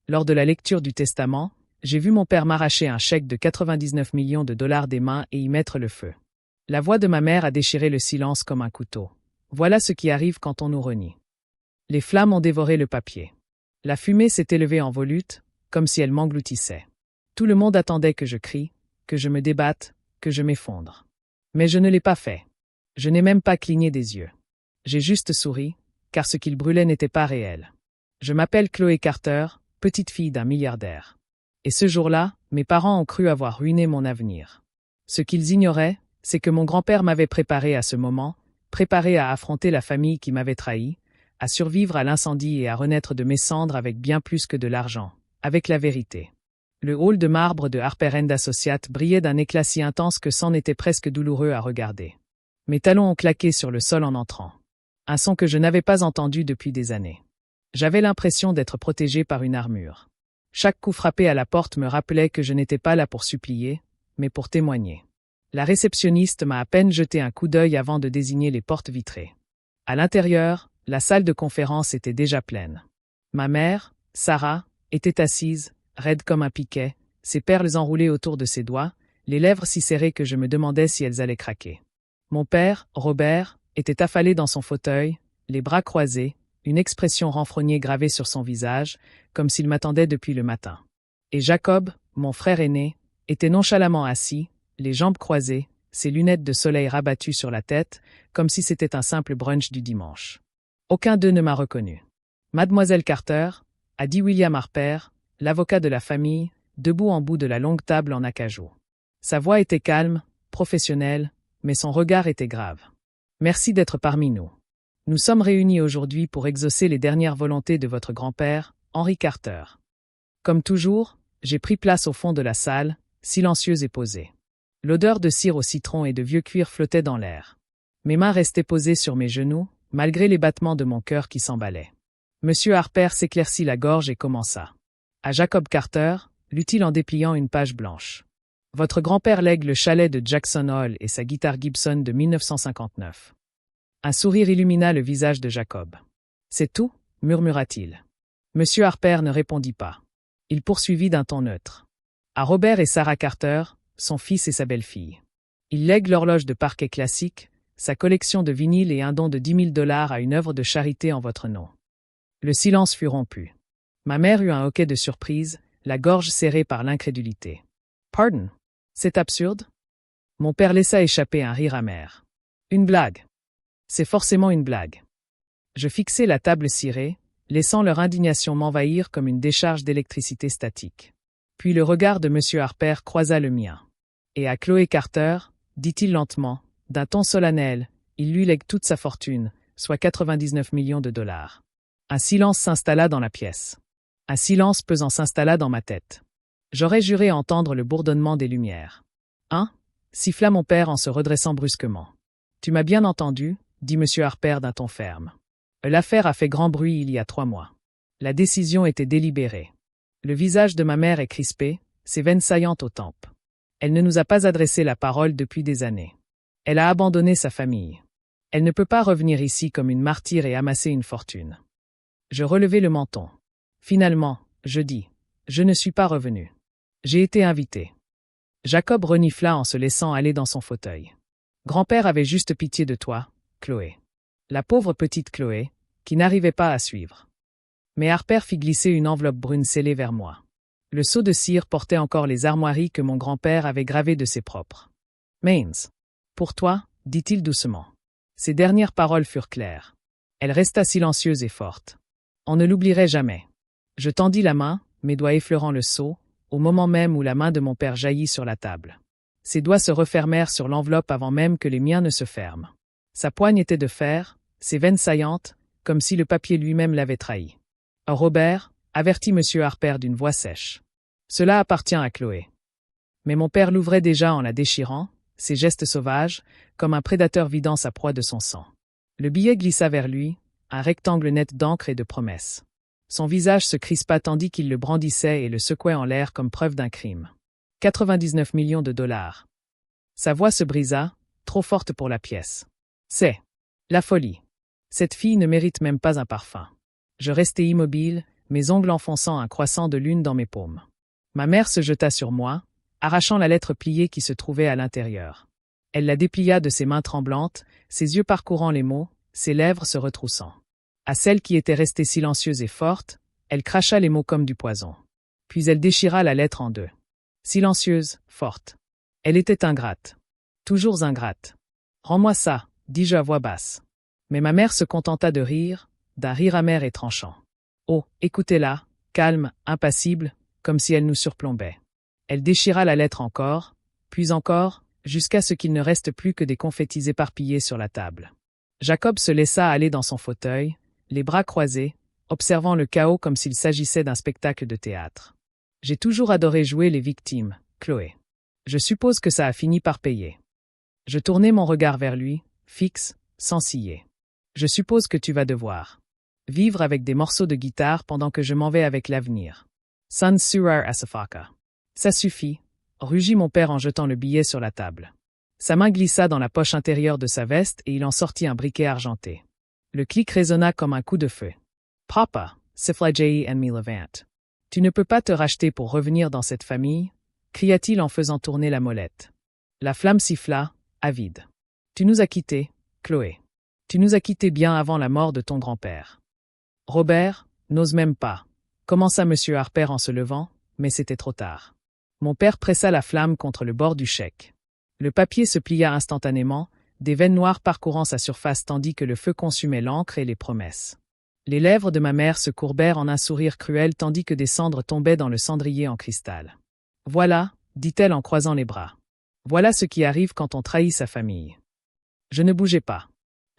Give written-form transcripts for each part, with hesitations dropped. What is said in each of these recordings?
Lors de la lecture du testament, j'ai vu mon père m'arracher un chèque de 99 millions de dollars des mains et y mettre le feu. La voix de ma mère a déchiré le silence comme un couteau. Voilà ce qui arrive quand on nous renie. Les flammes ont dévoré le papier. La fumée s'est élevée en volute, comme si elle m'engloutissait. Tout le monde attendait que je crie, que je me débatte, que je m'effondre. Mais je ne l'ai pas fait. Je n'ai même pas cligné des yeux. J'ai juste souri, car ce qu'il brûlait n'était pas réel. Je m'appelle Chloé Carter, petite fille d'un milliardaire. Et ce jour-là, mes parents ont cru avoir ruiné mon avenir. Ce qu'ils ignoraient, c'est que mon grand-père m'avait préparé à ce moment, préparé à affronter la famille qui m'avait trahi, à survivre à l'incendie et à renaître de mes cendres avec bien plus que de l'argent, avec la vérité. Le hall de marbre de Harper & Associates brillait d'un éclat si intense que c'en était presque douloureux à regarder. Mes talons ont claqué sur le sol en entrant. Un son que je n'avais pas entendu depuis des années. J'avais l'impression d'être protégé par une armure. Chaque coup frappé à la porte me rappelait que je n'étais pas là pour supplier, mais pour témoigner. La réceptionniste m'a à peine jeté un coup d'œil avant de désigner les portes vitrées. À l'intérieur, la salle de conférence était déjà pleine. Ma mère, Sarah, était assise, raide comme un piquet, ses perles enroulées autour de ses doigts, les lèvres si serrées que je me demandais si elles allaient craquer. Mon père, Robert, était affalé dans son fauteuil, les bras croisés, une expression renfrognée gravée sur son visage, comme s'il m'attendait depuis le matin. Et Jacob, mon frère aîné, était nonchalamment assis, les jambes croisées, ses lunettes de soleil rabattues sur la tête, comme si c'était un simple brunch du dimanche. Aucun d'eux ne m'a reconnu. Mademoiselle Carter, a dit William Harper, l'avocat de la famille, debout en bout de la longue table en acajou. Sa voix était calme, professionnelle, mais son regard était grave. Merci d'être parmi nous. Nous sommes réunis aujourd'hui pour exaucer les dernières volontés de votre grand-père, Henry Carter. Comme toujours, j'ai pris place au fond de la salle, silencieuse et posée. L'odeur de cire au citron et de vieux cuir flottait dans l'air. Mes mains restaient posées sur mes genoux, malgré les battements de mon cœur qui s'emballaient. Monsieur Harper s'éclaircit la gorge et commença. À Jacob Carter, lut-il en dépliant une page blanche. Votre grand-père lègue le chalet de Jackson Hole et sa guitare Gibson de 1959. Un sourire illumina le visage de Jacob. C'est tout, murmura-t-il. Monsieur Harper ne répondit pas. Il poursuivit d'un ton neutre. À Robert et Sarah Carter, son fils et sa belle-fille. Il lègue l'horloge de parquet classique, sa collection de vinyles et un don de 10 000 $ à une œuvre de charité en votre nom. Le silence fut rompu. Ma mère eut un hoquet de surprise, la gorge serrée par l'incrédulité. Pardon? C'est absurde? Mon père laissa échapper un rire amer. Une blague. C'est forcément une blague. Je fixai la table cirée, laissant leur indignation m'envahir comme une décharge d'électricité statique. Puis le regard de M. Harper croisa le mien. Et à Chloé Carter, dit-il lentement, d'un ton solennel, il lui lègue toute sa fortune, soit 99 millions de dollars. Un silence s'installa dans la pièce. Un silence pesant s'installa dans ma tête. J'aurais juré entendre le bourdonnement des lumières. Hein? Siffla mon père en se redressant brusquement. Tu m'as bien entendu, dit M. Harper d'un ton ferme. L'affaire a fait grand bruit il y a 3 mois. La décision était délibérée. Le visage de ma mère est crispé, ses veines saillantes aux tempes. Elle ne nous a pas adressé la parole depuis des années. Elle a abandonné sa famille. Elle ne peut pas revenir ici comme une martyre et amasser une fortune. Je relevai le menton. Finalement, je dis, je ne suis pas revenu. J'ai été invité. Jacob renifla en se laissant aller dans son fauteuil. Grand-père avait juste pitié de toi, Chloé. La pauvre petite Chloé, qui n'arrivait pas à suivre. Mais Harper fit glisser une enveloppe brune scellée vers moi. Le seau de cire portait encore les armoiries que mon grand-père avait gravées de ses propres. Mains. Pour toi, dit-il doucement. Ses dernières paroles furent claires. Elle resta silencieuse et forte. On ne l'oublierait jamais. Je tendis la main, mes doigts effleurant le seau, au moment même où la main de mon père jaillit sur la table. Ses doigts se refermèrent sur l'enveloppe avant même que les miens ne se ferment. Sa poigne était de fer, ses veines saillantes, comme si le papier lui-même l'avait trahi. Robert, avertit M. Harper d'une voix sèche. Cela appartient à Chloé. Mais mon père l'ouvrait déjà en la déchirant, ses gestes sauvages, comme un prédateur vidant sa proie de son sang. Le billet glissa vers lui, un rectangle net d'encre et de promesses. Son visage se crispa tandis qu'il le brandissait et le secouait en l'air comme preuve d'un crime. 99 millions de dollars. Sa voix se brisa, trop forte pour la pièce. C'est la folie. Cette fille ne mérite même pas un parfum. Je restai immobile, mes ongles enfonçant un croissant de lune dans mes paumes. Ma mère se jeta sur moi, arrachant la lettre pliée qui se trouvait à l'intérieur. Elle la déplia de ses mains tremblantes, ses yeux parcourant les mots, ses lèvres se retroussant. À celle qui était restée silencieuse et forte, elle cracha les mots comme du poison. Puis elle déchira la lettre en deux. Silencieuse, forte. Elle était ingrate. Toujours ingrate. « Rends-moi ça », dis-je à voix basse. Mais ma mère se contenta de rire, d'un rire amer et tranchant. Oh, écoutez-la, calme, impassible, comme si elle nous surplombait. Elle déchira la lettre encore, puis encore, jusqu'à ce qu'il ne reste plus que des confettis éparpillés sur la table. Jacob se laissa aller dans son fauteuil, les bras croisés, observant le chaos comme s'il s'agissait d'un spectacle de théâtre. J'ai toujours adoré jouer les victimes, Chloé. Je suppose que ça a fini par payer. Je tournai mon regard vers lui, fixe, sans ciller. Je suppose que tu vas devoir vivre avec des morceaux de guitare pendant que je m'en vais avec l'avenir. Sans surar asafaka. Ça suffit, rugit mon père en jetant le billet sur la table. Sa main glissa dans la poche intérieure de sa veste et il en sortit un briquet argenté. Le clic résonna comme un coup de feu. Papa, siffla J.E. and me levant. Tu ne peux pas te racheter pour revenir dans cette famille, cria-t-il en faisant tourner la molette. La flamme siffla, avide. Tu nous as quittés, Chloé. Tu nous as quittés bien avant la mort de ton grand-père. Robert, n'ose même pas, commença M. Harper en se levant, mais c'était trop tard. Mon père pressa la flamme contre le bord du chèque. Le papier se plia instantanément, des veines noires parcourant sa surface tandis que le feu consumait l'encre et les promesses. Les lèvres de ma mère se courbèrent en un sourire cruel tandis que des cendres tombaient dans le cendrier en cristal. Voilà, dit-elle en croisant les bras. Voilà ce qui arrive quand on trahit sa famille. Je ne bougeais pas.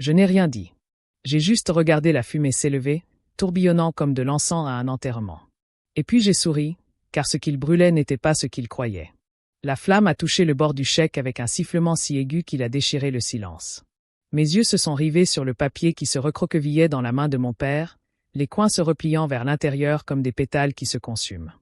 Je n'ai rien dit. J'ai juste regardé la fumée s'élever, tourbillonnant comme de l'encens à un enterrement. Et puis j'ai souri, car ce qu'il brûlait n'était pas ce qu'il croyait. La flamme a touché le bord du chèque avec un sifflement si aigu qu'il a déchiré le silence. Mes yeux se sont rivés sur le papier qui se recroquevillait dans la main de mon père, les coins se repliant vers l'intérieur comme des pétales qui se consument.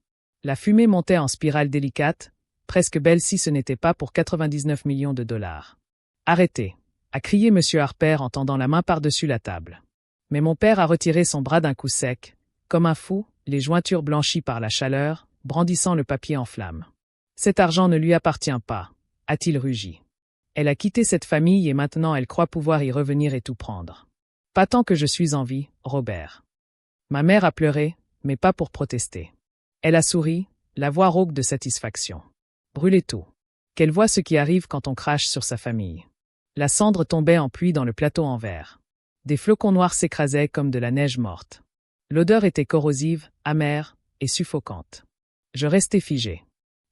La fumée montait en spirale délicate, presque belle si ce n'était pas pour 99 millions de dollars. « Arrêtez !» a crié M. Harper en tendant la main par-dessus la table. Mais mon père a retiré son bras d'un coup sec, comme un fou, les jointures blanchies par la chaleur, brandissant le papier en flammes. « Cet argent ne lui appartient pas, a-t-il rugi. Elle a quitté cette famille et maintenant elle croit pouvoir y revenir et tout prendre. Pas tant que je suis en vie, Robert. » Ma mère a pleuré, mais pas pour protester. Elle a souri, la voix rauque de satisfaction. Brûlez tout. Qu'elle voit ce qui arrive quand on crache sur sa famille. La cendre tombait en pluie dans le plateau en verre. Des flocons noirs s'écrasaient comme de la neige morte. L'odeur était corrosive, amère et suffocante. Je restais figé.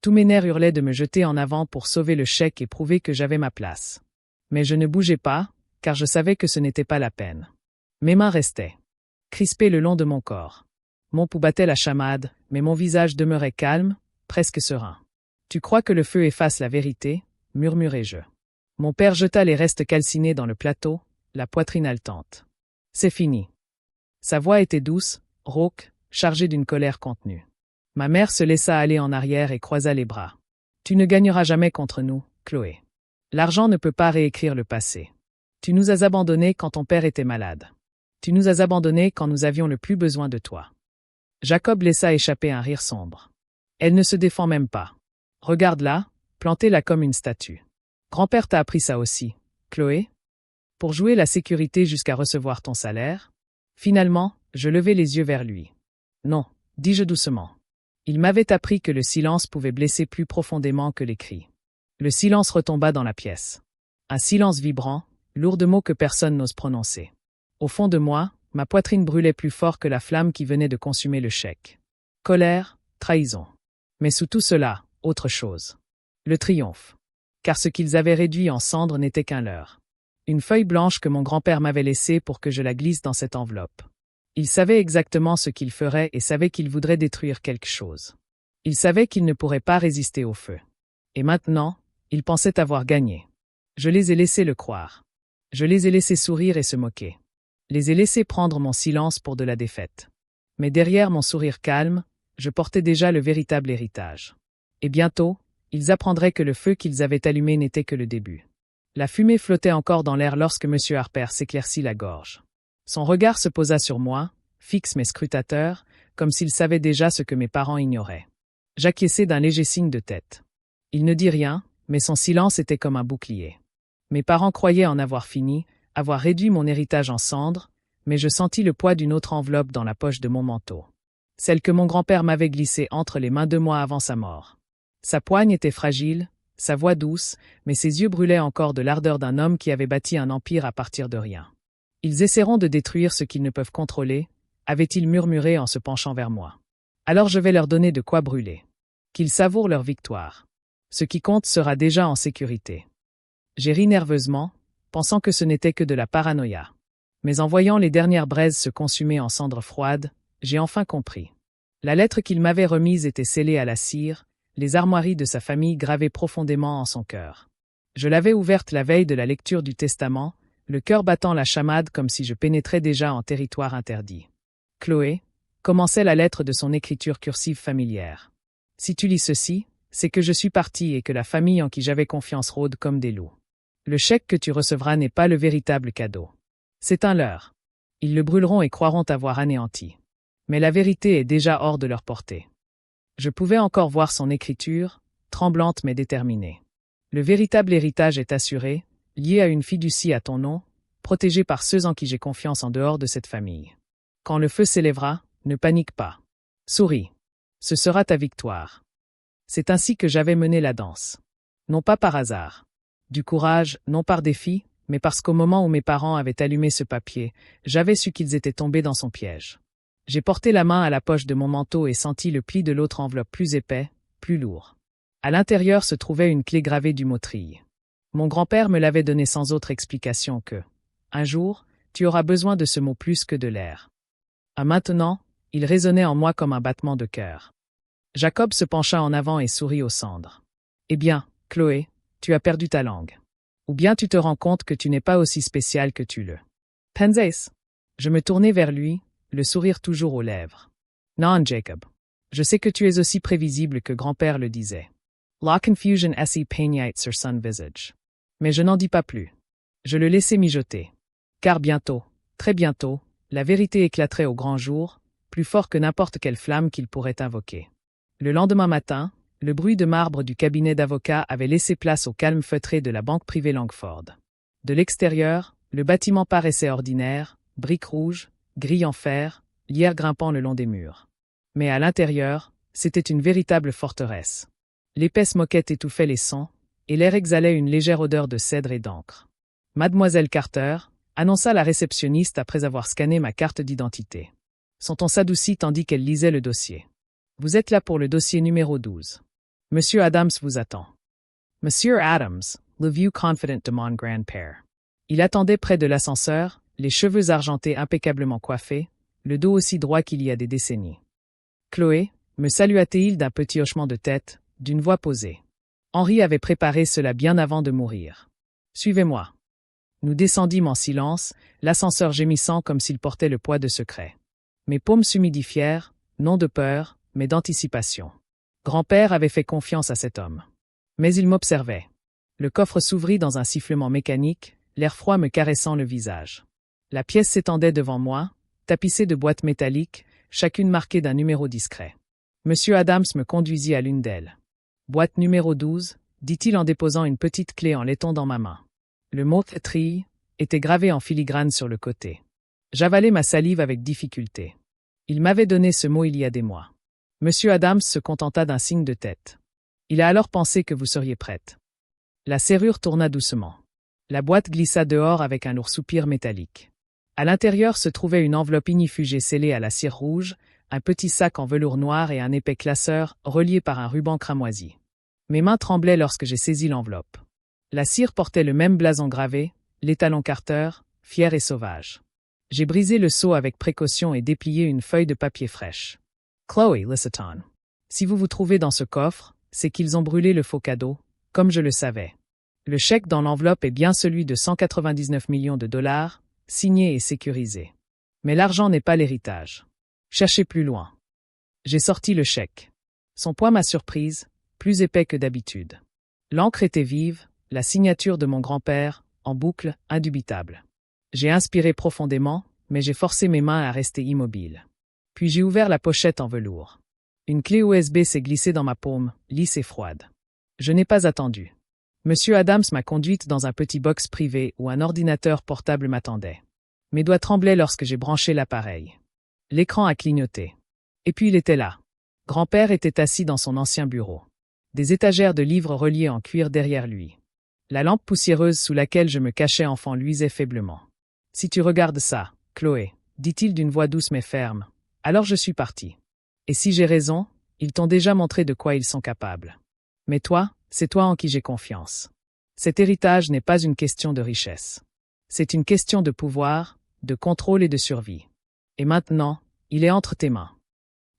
Tous mes nerfs hurlaient de me jeter en avant pour sauver le chèque et prouver que j'avais ma place. Mais je ne bougeais pas, car je savais que ce n'était pas la peine. Mes mains restaient crispées le long de mon corps. Mon pouls battait la chamade, mais mon visage demeurait calme, presque serein. « Tu crois que le feu efface la vérité ?» murmurai-je. Mon père jeta les restes calcinés dans le plateau, la poitrine haletante. « C'est fini. » Sa voix était douce, rauque, chargée d'une colère contenue. Ma mère se laissa aller en arrière et croisa les bras. « Tu ne gagneras jamais contre nous, Chloé. L'argent ne peut pas réécrire le passé. Tu nous as abandonnés quand ton père était malade. Tu nous as abandonnés quand nous avions le plus besoin de toi. » Jacob laissa échapper un rire sombre. « Elle ne se défend même pas. Regarde-la, plantez là comme une statue. Grand-père t'a appris ça aussi, Chloé? Pour jouer la sécurité jusqu'à recevoir ton salaire ?» Finalement, je levai les yeux vers lui. « Non, dis-je doucement. Il m'avait appris que le silence pouvait blesser plus profondément que les cris. » Le silence retomba dans la pièce. Un silence vibrant, lourd de mots que personne n'ose prononcer. Au fond de moi, ma poitrine brûlait plus fort que la flamme qui venait de consumer le chèque. Colère, trahison. Mais sous tout cela, autre chose. Le triomphe. Car ce qu'ils avaient réduit en cendres n'était qu'un leurre. Une feuille blanche que mon grand-père m'avait laissée pour que je la glisse dans cette enveloppe. Il savait exactement ce qu'il ferait et savait qu'il voudrait détruire quelque chose. Il savait qu'il ne pourrait pas résister au feu. Et maintenant, il pensait avoir gagné. Je les ai laissés le croire. Je les ai laissés sourire et se moquer. Les ai laissés prendre mon silence pour de la défaite. Mais derrière mon sourire calme, je portais déjà le véritable héritage. Et bientôt, ils apprendraient que le feu qu'ils avaient allumé n'était que le début. La fumée flottait encore dans l'air lorsque M. Harper s'éclaircit la gorge. Son regard se posa sur moi, fixe mais scrutateur, comme s'il savait déjà ce que mes parents ignoraient. J'acquiesçai d'un léger signe de tête. Il ne dit rien, mais son silence était comme un bouclier. Mes parents croyaient en avoir fini, avoir réduit mon héritage en cendres, mais je sentis le poids d'une autre enveloppe dans la poche de mon manteau. Celle que mon grand-père m'avait glissée entre les mains 2 mois avant sa mort. Sa poigne était fragile, sa voix douce, mais ses yeux brûlaient encore de l'ardeur d'un homme qui avait bâti un empire à partir de rien. Ils essaieront de détruire ce qu'ils ne peuvent contrôler, avait-il murmuré en se penchant vers moi. Alors je vais leur donner de quoi brûler. Qu'ils savourent leur victoire. Ce qui compte sera déjà en sécurité. J'ai ri nerveusement, pensant que ce n'était que de la paranoïa. Mais en voyant les dernières braises se consumer en cendres froides, j'ai enfin compris. La lettre qu'il m'avait remise était scellée à la cire, les armoiries de sa famille gravées profondément en son cœur. Je l'avais ouverte la veille de la lecture du testament, le cœur battant la chamade comme si je pénétrais déjà en territoire interdit. Chloé, commençait la lettre de son écriture cursive familière. Si tu lis ceci, c'est que je suis parti et que la famille en qui j'avais confiance rôde comme des loups. Le chèque que tu recevras n'est pas le véritable cadeau. C'est un leurre. Ils le brûleront et croiront t'avoir anéanti. Mais la vérité est déjà hors de leur portée. Je pouvais encore voir son écriture, tremblante mais déterminée. Le véritable héritage est assuré, lié à une fiducie à ton nom, protégé par ceux en qui j'ai confiance en dehors de cette famille. Quand le feu s'élèvera, ne panique pas. Souris. Ce sera ta victoire. C'est ainsi que j'avais mené la danse. Non pas par hasard. Du courage, non par défi, mais parce qu'au moment où mes parents avaient allumé ce papier, j'avais su qu'ils étaient tombés dans son piège. J'ai porté la main à la poche de mon manteau et senti le pli de l'autre enveloppe plus épais, plus lourd. À l'intérieur se trouvait une clé gravée du mot Trille. Mon grand-père me l'avait donnée sans autre explication que « Un jour, tu auras besoin de ce mot plus que de l'air. » À maintenant, il résonnait en moi comme un battement de cœur. Jacob se pencha en avant et sourit aux cendres. « Eh bien, Chloé, tu as perdu ta langue. Ou bien tu te rends compte que tu n'es pas aussi spécial que tu le pensais. » Je me tournai vers lui, le sourire toujours aux lèvres. « Non, Jacob. Je sais que tu es aussi prévisible que grand-père le disait. La confusion s'y peignait sur son visage. Mais je n'en dis pas plus. Je le laissai mijoter. Car bientôt, très bientôt, la vérité éclaterait au grand jour, plus fort que n'importe quelle flamme qu'il pourrait invoquer. Le lendemain matin, le bruit de marbre du cabinet d'avocat avait laissé place au calme feutré de la banque privée Langford. De l'extérieur, le bâtiment paraissait ordinaire, briques rouges, grilles en fer, lierre grimpant le long des murs. Mais à l'intérieur, c'était une véritable forteresse. L'épaisse moquette étouffait les sons, et l'air exhalait une légère odeur de cèdre et d'encre. « Mademoiselle Carter », annonça la réceptionniste après avoir scanné ma carte d'identité. Son ton s'adoucit tandis qu'elle lisait le dossier. « Vous êtes là pour le dossier numéro 12. Monsieur Adams vous attend. » Monsieur Adams, le vieux confident de mon grand-père. Il attendait près de l'ascenseur, les cheveux argentés impeccablement coiffés, le dos aussi droit qu'il y a des décennies. « Chloé » me salua-t-il d'un petit hochement de tête, d'une voix posée. Henri avait préparé cela bien avant de mourir. « Suivez-moi. » Nous descendîmes en silence, l'ascenseur gémissant comme s'il portait le poids de secrets. Mes paumes s'humidifièrent, non de peur, mais d'anticipation. Grand-père avait fait confiance à cet homme. Mais il m'observait. Le coffre s'ouvrit dans un sifflement mécanique, l'air froid me caressant le visage. La pièce s'étendait devant moi, tapissée de boîtes métalliques, chacune marquée d'un numéro discret. Monsieur Adams me conduisit à l'une d'elles. « Boîte numéro 12, » dit-il en déposant une petite clé en laiton dans ma main. Le mot « Trille » était gravé en filigrane sur le côté. J'avalai ma salive avec difficulté. Il m'avait donné ce mot il y a des mois. Monsieur Adams se contenta d'un signe de tête. Il a alors pensé que vous seriez prête. La serrure tourna doucement. La boîte glissa dehors avec un lourd soupir métallique. À l'intérieur se trouvait une enveloppe ignifugée scellée à la cire rouge, un petit sac en velours noir et un épais classeur relié par un ruban cramoisi. Mes mains tremblaient lorsque j'ai saisi l'enveloppe. La cire portait le même blason gravé, l'étalon Carter, fier et sauvage. J'ai brisé le sceau avec précaution et déplié une feuille de papier fraîche. Chloé Lissaton. Si vous vous trouvez dans ce coffre, c'est qu'ils ont brûlé le faux cadeau, comme je le savais. Le chèque dans l'enveloppe est bien celui de 199 millions de dollars, signé et sécurisé. Mais l'argent n'est pas l'héritage. Cherchez plus loin. J'ai sorti le chèque. Son poids m'a surprise, plus épais que d'habitude. L'encre était vive, la signature de mon grand-père, en boucle, indubitable. J'ai inspiré profondément, mais j'ai forcé mes mains à rester immobiles. Puis j'ai ouvert la pochette en velours. Une clé USB s'est glissée dans ma paume, lisse et froide. Je n'ai pas attendu. Monsieur Adams m'a conduite dans un petit box privé où un ordinateur portable m'attendait. Mes doigts tremblaient lorsque j'ai branché l'appareil. L'écran a clignoté. Et puis il était là. Grand-père était assis dans son ancien bureau. Des étagères de livres reliées en cuir derrière lui. La lampe poussiéreuse sous laquelle je me cachais enfant luisait faiblement. « Si tu regardes ça, Chloé, dit-il d'une voix douce mais ferme, alors je suis parti. Et si j'ai raison, ils t'ont déjà montré de quoi ils sont capables. Mais toi, c'est toi en qui j'ai confiance. Cet héritage n'est pas une question de richesse. C'est une question de pouvoir, de contrôle et de survie. Et maintenant, il est entre tes mains. »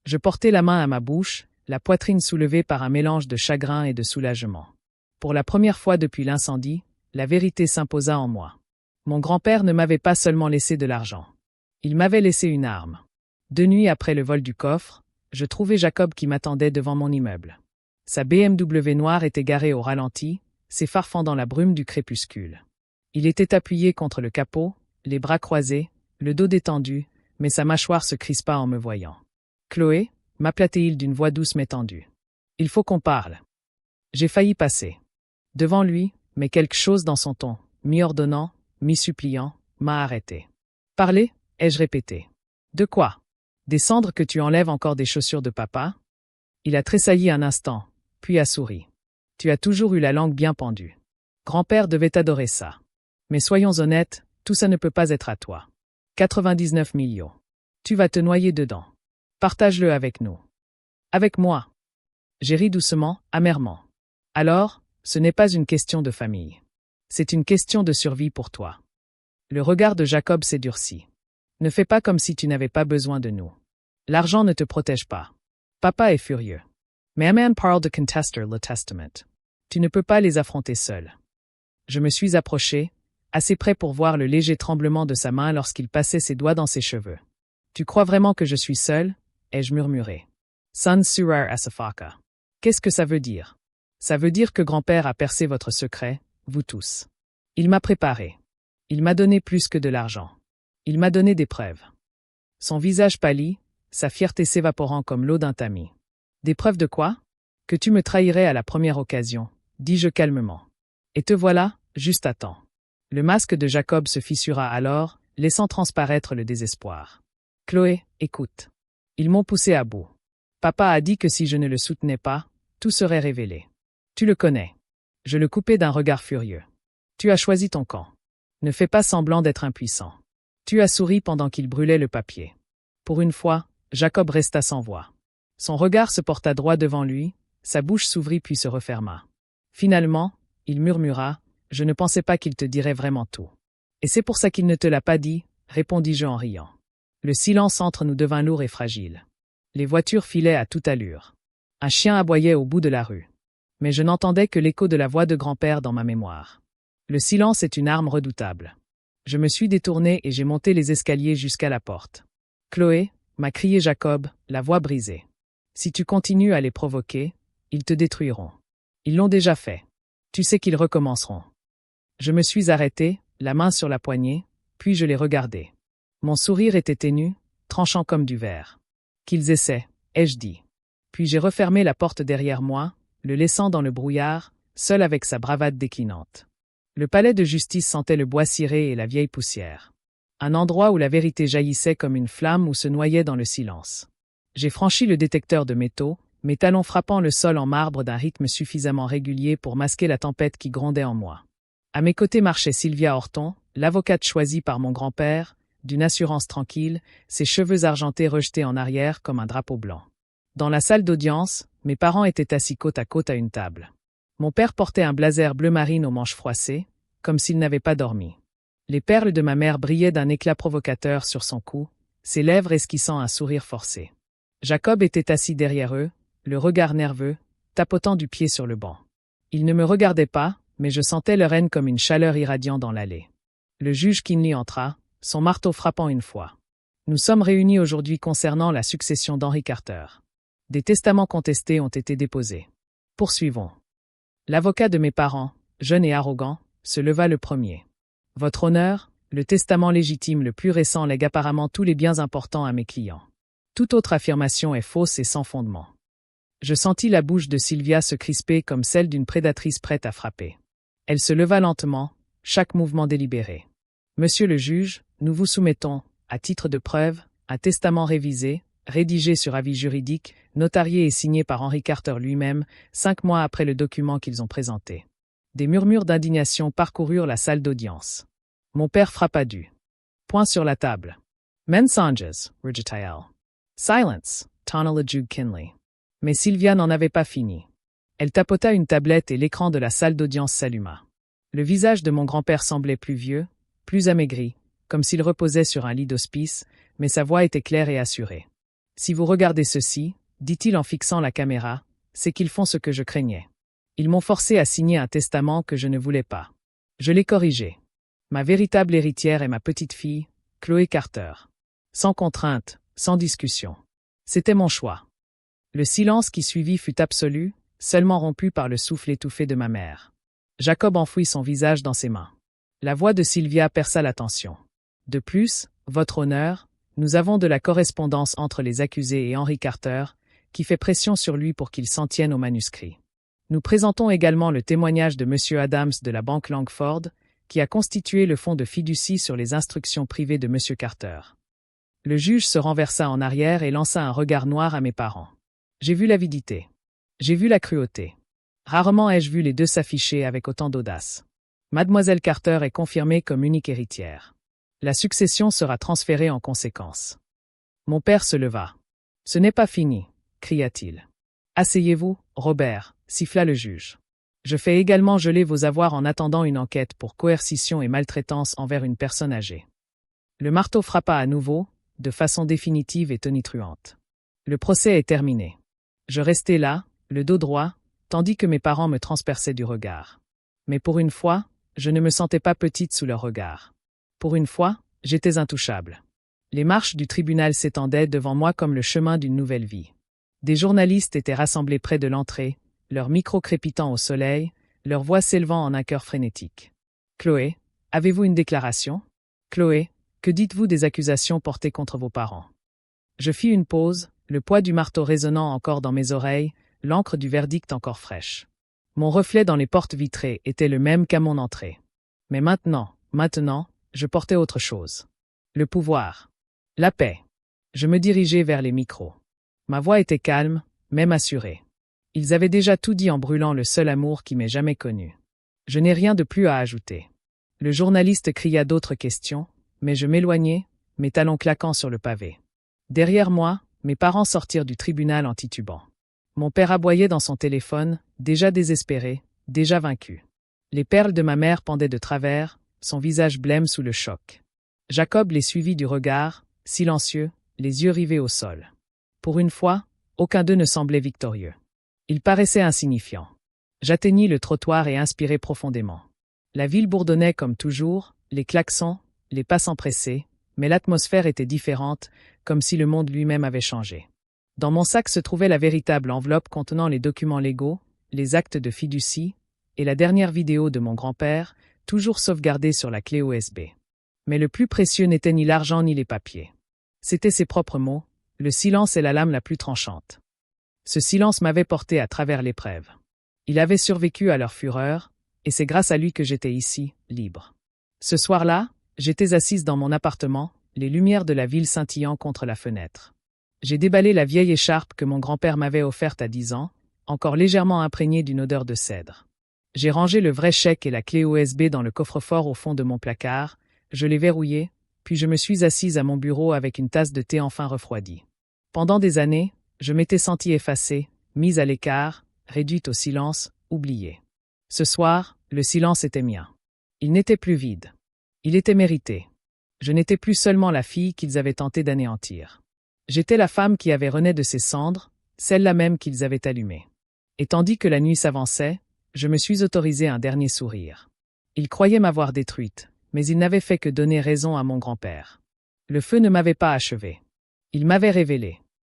Je portais la main à ma bouche, la poitrine soulevée par un mélange de chagrin et de soulagement. Pour la première fois depuis l'incendie, la vérité s'imposa en moi. Mon grand-père ne m'avait pas seulement laissé de l'argent. Il m'avait laissé une arme. 2 nuits après le vol du coffre, je trouvai Jacob qui m'attendait devant mon immeuble. Sa BMW noire était garée au ralenti, ses phares fendant la brume du crépuscule. Il était appuyé contre le capot, les bras croisés, le dos détendu, mais sa mâchoire se crispa en me voyant. « Chloé » m'appelait-il d'une voix douce mais tendue. « Il faut qu'on parle. » J'ai failli passer. Devant lui, mais quelque chose dans son ton, mi-ordonnant, mi-suppliant, m'a arrêté. « Parler » ai-je répété. « De quoi ? Des cendres que tu enlèves encore des chaussures de papa ?» Il a tressailli un instant, puis a souri. « Tu as toujours eu la langue bien pendue. Grand-père devait adorer ça. Mais soyons honnêtes, tout ça ne peut pas être à toi. 99 millions. Tu vas te noyer dedans. Partage-le avec nous. » Avec moi. J'ai ri doucement, amèrement. Alors, ce n'est pas une question de famille. C'est une question de survie pour toi. Le regard de Jacob s'est durci. Ne fais pas comme si tu n'avais pas besoin de nous. L'argent ne te protège pas. Papa est furieux. Mais a man parle de contester le testament. Tu ne peux pas les affronter seul. Je me suis approché, assez près pour voir le léger tremblement de sa main lorsqu'il passait ses doigts dans ses cheveux. Tu crois vraiment que je suis seul? Ai-je murmuré. Sans surar asafaka. Qu'est-ce que ça veut dire? Ça veut dire que grand-père a percé votre secret, vous tous. Il m'a préparé. Il m'a donné plus que de l'argent. Il m'a donné des preuves. Son visage pâlit, sa fierté s'évaporant comme l'eau d'un tamis. Des preuves de quoi? Que tu me trahirais à la première occasion, dis-je calmement. Et te voilà, juste à temps. Le masque de Jacob se fissura alors, laissant transparaître le désespoir. Chloé, écoute. Ils m'ont poussé à bout. Papa a dit que si je ne le soutenais pas, tout serait révélé. Tu le connais. Je le coupais d'un regard furieux. Tu as choisi ton camp. Ne fais pas semblant d'être impuissant. Tu as souri pendant qu'il brûlait le papier. Pour une fois, Jacob resta sans voix. Son regard se porta droit devant lui, sa bouche s'ouvrit puis se referma. Finalement, il murmura, « Je ne pensais pas qu'il te dirait vraiment tout. » « Et c'est pour ça qu'il ne te l'a pas dit, » répondis-je en riant. Le silence entre nous devint lourd et fragile. Les voitures filaient à toute allure. Un chien aboyait au bout de la rue. Mais je n'entendais que l'écho de la voix de grand-père dans ma mémoire. Le silence est une arme redoutable. Je me suis détourné et j'ai monté les escaliers jusqu'à la porte. « Chloé » m'a crié Jacob, la voix brisée. « Si tu continues à les provoquer, ils te détruiront. Ils l'ont déjà fait. Tu sais qu'ils recommenceront. » Je me suis arrêté, la main sur la poignée, puis je les regardai. Mon sourire était ténu, tranchant comme du verre. « Qu'ils essaient, » ai-je dit. Puis j'ai refermé la porte derrière moi, le laissant dans le brouillard, seul avec sa bravade déclinante. Le palais de justice sentait le bois ciré et la vieille poussière. Un endroit où la vérité jaillissait comme une flamme ou se noyait dans le silence. J'ai franchi le détecteur de métaux, mes talons frappant le sol en marbre d'un rythme suffisamment régulier pour masquer la tempête qui grondait en moi. À mes côtés marchait Sylvia Horton, l'avocate choisie par mon grand-père, d'une assurance tranquille, ses cheveux argentés rejetés en arrière comme un drapeau blanc. Dans la salle d'audience, mes parents étaient assis côte à côte à une table. Mon père portait un blazer bleu marine aux manches froissées, comme s'il n'avait pas dormi. Les perles de ma mère brillaient d'un éclat provocateur sur son cou, ses lèvres esquissant un sourire forcé. Jacob était assis derrière eux, le regard nerveux, tapotant du pied sur le banc. Il ne me regardait pas, mais je sentais leur haine comme une chaleur irradiant dans l'allée. Le juge Kinley entra, son marteau frappant une fois. « Nous sommes réunis aujourd'hui concernant la succession d'Henry Carter. Des testaments contestés ont été déposés. Poursuivons. » L'avocat de mes parents, jeune et arrogant, se leva le premier. « Votre honneur, le testament légitime le plus récent lègue apparemment tous les biens importants à mes clients. Toute autre affirmation est fausse et sans fondement. Je sentis la bouche de Sylvia se crisper comme celle d'une prédatrice prête à frapper. Elle se leva lentement, chaque mouvement délibéré. Monsieur le juge, nous vous soumettons, à titre de preuve, un testament révisé, rédigé sur avis juridique, notarié et signé par Henry Carter lui-même, 5 mois après le document qu'ils ont présenté. Des murmures d'indignation parcoururent la salle d'audience. Mon père frappa du poing sur la table. Mensonges, Rigitael. Silence, tonna le juge Kinley. Mais Sylvia n'en avait pas fini. Elle tapota une tablette et l'écran de la salle d'audience s'alluma. Le visage de mon grand-père semblait plus vieux, plus amaigri, comme s'il reposait sur un lit d'hospice, mais sa voix était claire et assurée. Si vous regardez ceci, dit-il en fixant la caméra, c'est qu'ils font ce que je craignais. Ils m'ont forcé à signer un testament que je ne voulais pas. Je l'ai corrigé. Ma véritable héritière est ma petite-fille, Chloé Carter. Sans contrainte, sans discussion. C'était mon choix. Le silence qui suivit fut absolu, seulement rompu par le souffle étouffé de ma mère. Jacob enfouit son visage dans ses mains. La voix de Sylvia perça la tension. De plus, votre honneur, nous avons de la correspondance entre les accusés et Henry Carter, qui fait pression sur lui pour qu'il s'en tienne au manuscrit. Nous présentons également le témoignage de M. Adams de la banque Langford, qui a constitué le fonds de fiducie sur les instructions privées de M. Carter. Le juge se renversa en arrière et lança un regard noir à mes parents. J'ai vu l'avidité. J'ai vu la cruauté. Rarement ai-je vu les deux s'afficher avec autant d'audace. Mademoiselle Carter est confirmée comme unique héritière. La succession sera transférée en conséquence. Mon père se leva. Ce n'est pas fini, cria-t-il. Asseyez-vous, Robert, siffla le juge. Je fais également geler vos avoirs en attendant une enquête pour coercition et maltraitance envers une personne âgée. Le marteau frappa à nouveau, de façon définitive et tonitruante. Le procès est terminé. Je restais là, le dos droit, tandis que mes parents me transperçaient du regard. Mais pour une fois, je ne me sentais pas petite sous leur regard. Pour une fois, j'étais intouchable. Les marches du tribunal s'étendaient devant moi comme le chemin d'une nouvelle vie. Des journalistes étaient rassemblés près de l'entrée, leurs micros crépitant au soleil, leurs voix s'élevant en un chœur frénétique. « Chloé, avez-vous une déclaration ? Chloé, que dites-vous des accusations portées contre vos parents ?» Je fis une pause, le poids du marteau résonnant encore dans mes oreilles, l'encre du verdict encore fraîche. Mon reflet dans les portes vitrées était le même qu'à mon entrée. Mais maintenant, je portais autre chose. Le pouvoir. La paix. Je me dirigeais vers les micros. Ma voix était calme, même assurée. Ils avaient déjà tout dit en brûlant le seul amour qui m'ait jamais connu. Je n'ai rien de plus à ajouter. Le journaliste cria d'autres questions, mais je m'éloignai, mes talons claquant sur le pavé. Derrière moi, mes parents sortirent du tribunal en titubant. Mon père aboyait dans son téléphone, déjà désespéré, déjà vaincu. Les perles de ma mère pendaient de travers, son visage blême sous le choc. Jacob les suivit du regard, silencieux, les yeux rivés au sol. Pour une fois, aucun d'eux ne semblait victorieux. Ils paraissaient insignifiants. J'atteignis le trottoir et inspirai profondément. La ville bourdonnait comme toujours, les klaxons, les passants pressés, mais l'atmosphère était différente, comme si le monde lui-même avait changé. Dans mon sac se trouvait la véritable enveloppe contenant les documents légaux, les actes de fiducie, et la dernière vidéo de mon grand-père, toujours sauvegardée sur la clé USB. Mais le plus précieux n'était ni l'argent ni les papiers. C'étaient ses propres mots, le silence est la lame la plus tranchante. Ce silence m'avait porté à travers l'épreuve. Il avait survécu à leur fureur, et c'est grâce à lui que j'étais ici, libre. Ce soir-là, j'étais assise dans mon appartement, les lumières de la ville scintillant contre la fenêtre. J'ai déballé la vieille écharpe que mon grand-père m'avait offerte à 10 ans, encore légèrement imprégnée d'une odeur de cèdre. J'ai rangé le vrai chèque et la clé USB dans le coffre-fort au fond de mon placard, je l'ai verrouillé, puis je me suis assise à mon bureau avec une tasse de thé enfin refroidie. Pendant des années, je m'étais sentie effacée, mise à l'écart, réduite au silence, oubliée. Ce soir, le silence était mien. Il n'était plus vide. Il était mérité. Je n'étais plus seulement la fille qu'ils avaient tenté d'anéantir. J'étais la femme qui avait renaît de ses cendres, celle-là même qu'ils avaient allumée. Et tandis que la nuit s'avançait, je me suis autorisé un dernier sourire. Ils croyaient m'avoir détruite, mais ils n'avaient fait que donner raison à mon grand-père. Le feu ne m'avait pas achevé. Il m'avait révélé.